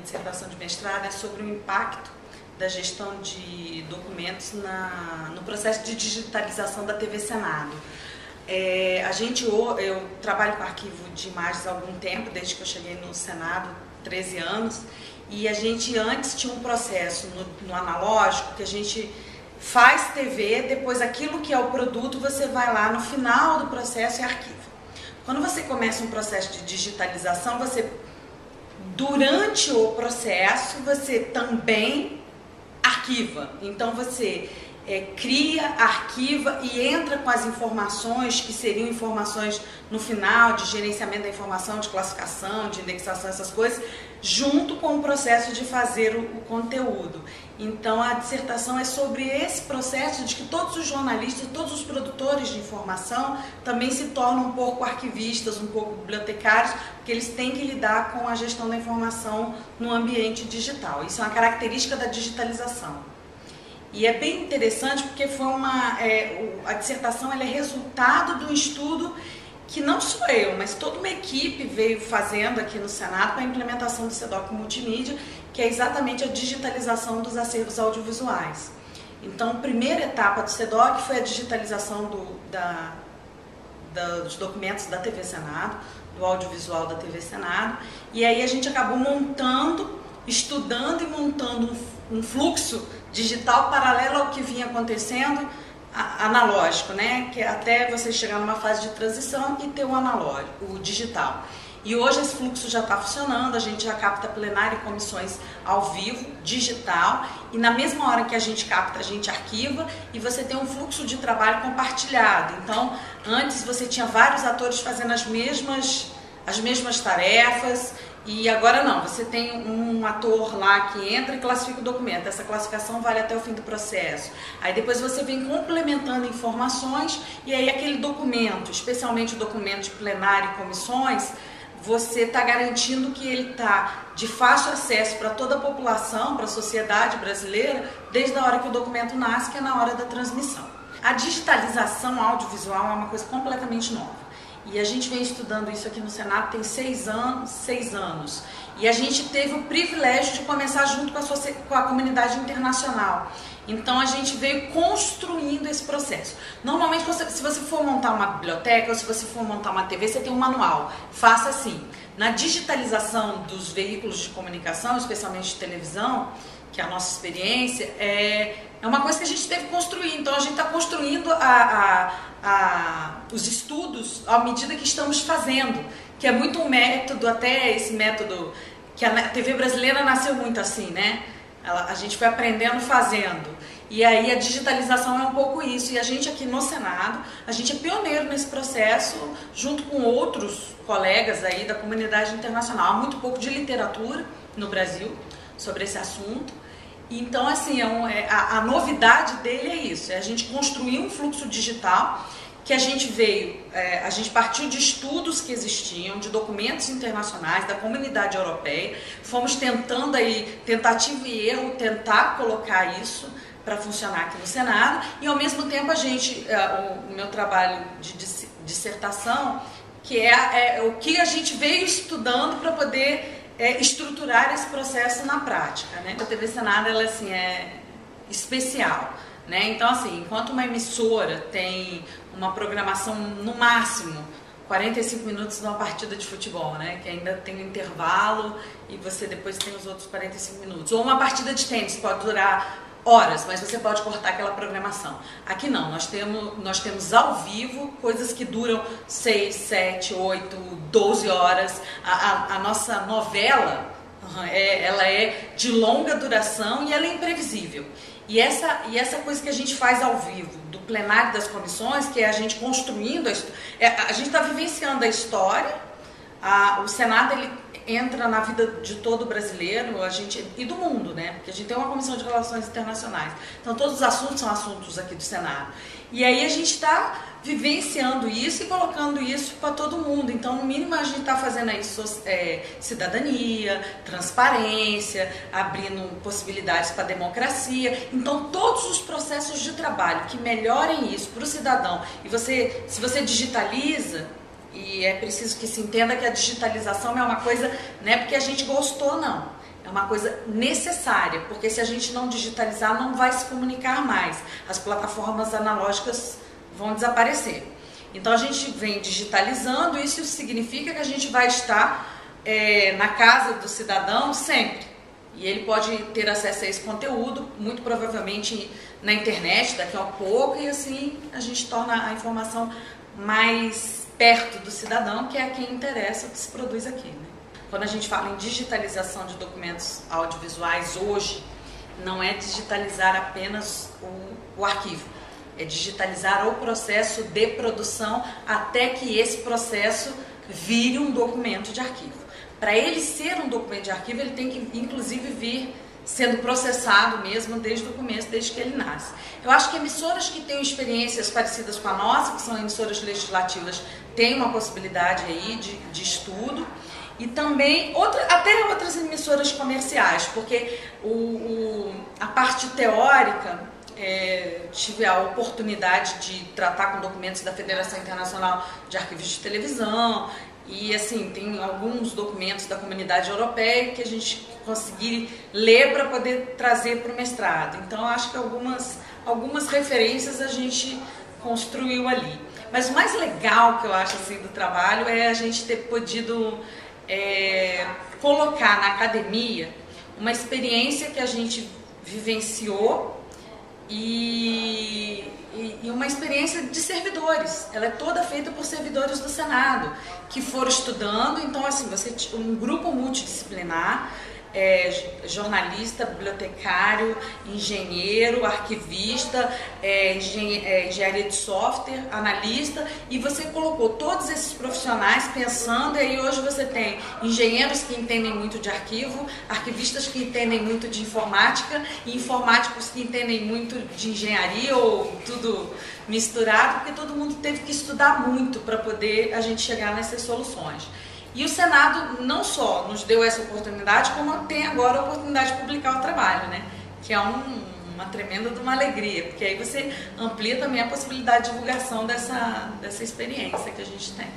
dissertação de mestrado é sobre o impacto da gestão de documentos no processo de digitalização da TV Senado. Eu trabalho com arquivo de imagens há algum tempo, desde que eu cheguei no Senado, 13 anos, e a gente antes tinha um processo no analógico que a gente faz TV, depois aquilo que é o produto você vai lá no final do processo e arquiva. Quando você começa um processo de digitalização, durante o processo, você também arquiva. Então você cria, arquiva e entra com as informações que seriam informações no final de gerenciamento da informação, de classificação, de indexação, essas coisas, junto com o processo de fazer o conteúdo. Então a dissertação é sobre esse processo de que todos os jornalistas, todos os produtores de informação também se tornam um pouco arquivistas, um pouco bibliotecários, porque eles têm que lidar com a gestão da informação no ambiente digital. Isso é uma característica da digitalização. E é bem interessante porque a dissertação ela é resultado de um estudo que não sou eu, mas toda uma equipe veio fazendo aqui no Senado para a implementação do SEDOC Multimídia, que é exatamente a digitalização dos acervos audiovisuais. Então, a primeira etapa do SEDOC foi a digitalização dos documentos da TV Senado, do audiovisual da TV Senado, e aí a gente acabou estudando e montando um fluxo digital paralelo ao que vinha acontecendo analógico, né? Que é até você chegar numa fase de transição e ter o analógico, o digital. E hoje esse fluxo já está funcionando, a gente já capta plenário e comissões ao vivo, digital, e na mesma hora que a gente capta, a gente arquiva, e você tem um fluxo de trabalho compartilhado. Então, antes você tinha vários atores fazendo as mesmas tarefas, e agora não, você tem um ator lá que entra e classifica o documento, essa classificação vale até o fim do processo. Aí depois você vem complementando informações e aí aquele documento, especialmente o documento de plenário e comissões, você está garantindo que ele está de fácil acesso para toda a população, para a sociedade brasileira, desde a hora que o documento nasce, que é na hora da transmissão. A digitalização audiovisual é uma coisa completamente nova. E a gente vem estudando isso aqui no Senado tem 6 anos. E a gente teve o privilégio de começar junto com a comunidade internacional. Então a gente veio construindo esse processo. Normalmente, se você for montar uma biblioteca ou se você for montar uma TV, você tem um manual. Faça assim. Na digitalização dos veículos de comunicação, especialmente de televisão, que é a nossa experiência, é uma coisa que a gente teve que construir. Então a gente está construindo os estudos à medida que estamos fazendo, que é muito um método, até esse método que a TV brasileira nasceu muito assim, né? A gente foi aprendendo fazendo. E aí a digitalização é um pouco isso. E a gente aqui no Senado, a gente é pioneiro nesse processo, junto com outros colegas aí da comunidade internacional. Há muito pouco de literatura no Brasil sobre esse assunto. Então, assim, a novidade dele é isso, é a gente construir um fluxo digital que a gente a gente partiu de estudos que existiam, de documentos internacionais, da comunidade europeia, fomos tentando aí, tentativa e erro, tentar colocar isso para funcionar aqui no Senado, e ao mesmo tempo o meu trabalho de dissertação, que é o que a gente veio estudando para poder estruturar esse processo na prática, né? A TV Senado ela assim é especial, né? Então assim, enquanto uma emissora tem uma programação no máximo 45 minutos numa partida de futebol, né? Que ainda tem um intervalo e você depois tem os outros 45 minutos. Ou uma partida de tênis pode durar horas, mas você pode cortar aquela programação. Aqui não, nós temos ao vivo coisas que duram 6, 7, 8, 12 horas. A nossa novela, ela é de longa duração e ela é imprevisível. E essa coisa que a gente faz ao vivo, do plenário das comissões, que é a gente construindo, a gente está vivenciando a história, o Senado ele entra na vida de todo brasileiro e do mundo, né? Porque a gente tem uma comissão de relações internacionais. Então todos os assuntos são assuntos aqui do Senado. E aí a gente está vivenciando isso e colocando isso para todo mundo. Então, no mínimo, a gente está fazendo aí cidadania, transparência, abrindo possibilidades para a democracia. Então, todos os processos de trabalho que melhorem isso para o cidadão, se você digitaliza, e é preciso que se entenda que a digitalização é uma coisa, não é porque a gente gostou, não. é uma coisa necessária, porque se a gente não digitalizar, não vai se comunicar mais. As plataformas analógicas vão desaparecer. Então a gente vem digitalizando, isso significa que a gente vai estar na casa do cidadão sempre. E ele pode ter acesso a esse conteúdo, muito provavelmente na internet daqui a pouco, e assim a gente torna a informação mais perto do cidadão, que é a quem interessa o que se produz aqui, né? Quando a gente fala em digitalização de documentos audiovisuais hoje, não é digitalizar apenas o arquivo, é digitalizar o processo de produção até que esse processo vire um documento de arquivo. Para ele ser um documento de arquivo, ele tem que, inclusive, vir sendo processado mesmo desde o começo, desde que ele nasce. Eu acho que emissoras que têm experiências parecidas com a nossa, que são emissoras legislativas, têm uma possibilidade aí de estudo. E também até outras emissoras comerciais, porque a parte teórica, tive a oportunidade de tratar com documentos da Federação Internacional de Arquivos de Televisão, e assim, tem alguns documentos da Comunidade Europeia que a gente conseguir ler para poder trazer para o mestrado. Então, eu acho que algumas referências a gente construiu ali. Mas o mais legal que eu acho assim, do trabalho é a gente ter podido colocar na academia uma experiência que a gente vivenciou e uma experiência de servidores. Ela é toda feita por servidores do Senado, que foram estudando. Então, assim, um grupo multidisciplinar, jornalista, bibliotecário, engenheiro, arquivista, engenharia de software, analista, e você colocou todos esses profissionais pensando, e aí hoje você tem engenheiros que entendem muito de arquivo, arquivistas que entendem muito de informática, e informáticos que entendem muito de engenharia, ou tudo misturado, porque todo mundo teve que estudar muito para poder a gente chegar nessas soluções. E o Senado não só nos deu essa oportunidade, como tem agora a oportunidade de publicar o trabalho, né? Que é uma tremenda de uma alegria, porque aí você amplia também a possibilidade de divulgação dessa experiência que a gente tem.